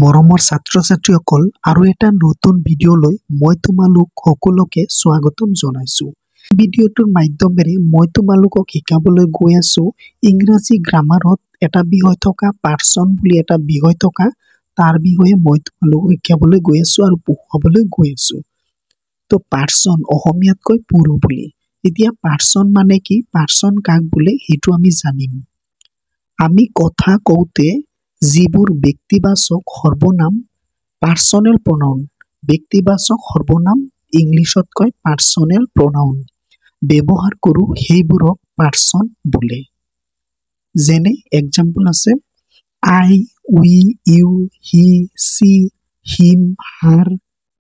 মৰমৰ ছাত্ৰ-ছাত্ৰীসকল আৰু এটা নতুন ভিডিঅ'লৈ মই তোমালোক সকলোকে স্বাগতম জনাইছো। ভিডিঅ'টোৰ মাধ্যমেৰে মই তোমালোকক শিকাবলৈ গৈ আছো ইংৰাজী গ্ৰামাৰত এটা বিষয় থকা পাৰ্চন বুলি এটা বিষয় থকা তাৰ বিষয়ে মই তোমালোকক শিকাবলৈ গৈ আছো আৰু পঢ়ুৱাবলৈ গৈ আছো। তো পাৰ্চন অসমীয়াত কয় পুৰুষ বুলি। এতিয়া পাৰ্চন মানে কি, পাৰ্চন কাক বোলে সেইটো আমি জানিম। আমি কথা কওঁতে যিবোৰ ব্যক্তিবাচক সৰ্বনাম পাৰ্চনেল প্ৰনাউন, ব্যক্তিবাচক সৰ্বনাম ইংলিছত কয় পাৰ্চনেল প্ৰনাউন ব্যৱহাৰ কৰো সেইবোৰক পাৰ্চন বোলে। যেনে এক্সাম্পল আছে আই, উই, ইউ, হি, সি, হিম, হাৰ,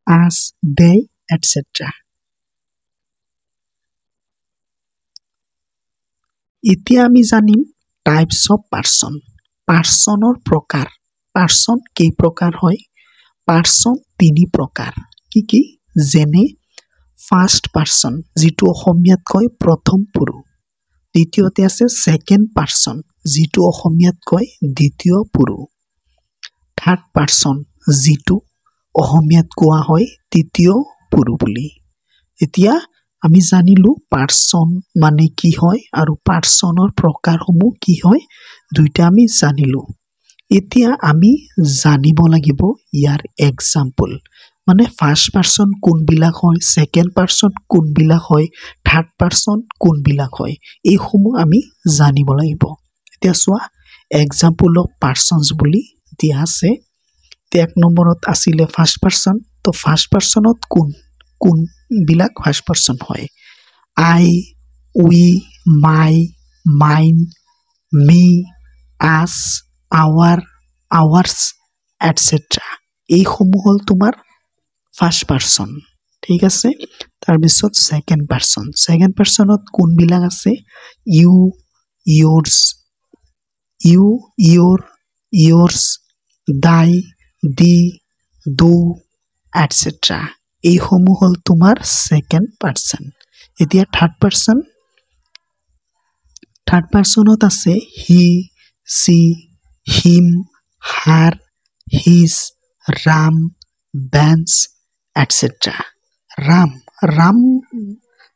আছ, দে এটসেট্ৰা। এতিয়া আমি জানিম টাইপছ অফ পাৰ্চন। পাৰ্চনৰ প্ৰকাৰ। পাৰ্চন কেই প্ৰকাৰ হয়? পাৰ্চন তিনি প্ৰকাৰ। কি কি? যেনে ফাৰ্ষ্ট পাৰ্চন, যিটো অসমীয়াত কয় প্ৰথম পুৰুষ। দ্বিতীয়তে আছে ছেকেণ্ড পাৰ্চন, যিটো অসমীয়াত কয় দ্বিতীয় পুৰুষ। থাৰ্ড পাৰ্চন, যিটো অসমীয়াত কোৱা হয় তৃতীয় পুৰুষ বুলি। এতিয়া আমি জানিলো পাৰ্চন মানে কি হয় আৰু পাৰ্চনৰ প্ৰকাৰসমূহ কি হয়, দুইটা আমি জানিলো। এতিয়া আমি জানিব লাগিব ইয়াৰ এক্সাম্পল, মানে ফাৰ্ষ্ট পাৰ্চন কোনবিলাক হয়, ছেকেণ্ড পাৰ্চন কোনবিলাক হয়, থাৰ্ড পাৰ্চন কোনবিলাক হয়, এইসমূহ আমি জানিব লাগিব। এতিয়া চোৱা এক্সাম্পল অফ পাৰ্চনছ বুলি দিয়া আছে। এক নম্বৰত আছিলে ফাৰ্ষ্ট পাৰ্চন। তো ফাৰ্ষ্ট পাৰ্চনত কোনবিলাক ফাৰ্ষ্ট পাৰ্চন হয়? আই, উই, মাই, মাইন, মি, আছ, আৱাৰ, আৱাৰ্ছ এটসেট্ৰা। এইসমূহ হ'ল তোমাৰ ফাৰ্ষ্ট পাৰ্চন। ঠিক আছে। তাৰপিছত ছেকেণ্ড পাৰ্চন। ছেকেণ্ড পাৰ্চনত কোনবিলাক আছে? ইউ, ইয়ৰ্ছ, ইউ, ইয়ৰ, ইয়ৰ্ছ, দাই, দি, দো এটসেট্ৰা। এইসমূহ হ'ল তোমাৰ ছেকেণ্ড পাৰ্চন। এতিয়া থাৰ্ড পাৰ্চন। থাৰ্ড পাৰ্চনত আছে হি, চি, হিম, হাৰ, হিজ, ৰাম, বেঞ্চ এটসেট্ৰা। ৰাম, ৰাম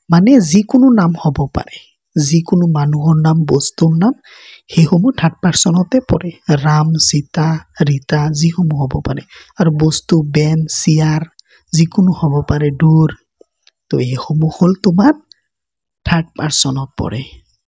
মানে যিকোনো নাম হ'ব পাৰে, যিকোনো মানুহৰ নাম, বস্তুৰ নাম, সেইসমূহ থাৰ্ড পাৰ্চনতে পৰে। ৰাম, সীতা, ৰীতা যিসমূহ হ'ব পাৰে। আৰু বস্তু বেন, চিয়াৰ যিকোনো হ'ব পাৰে, দূৰ। তো এইসমূহ হ'ল তোমাৰ থাৰ্ড পাৰ্চনত পৰে।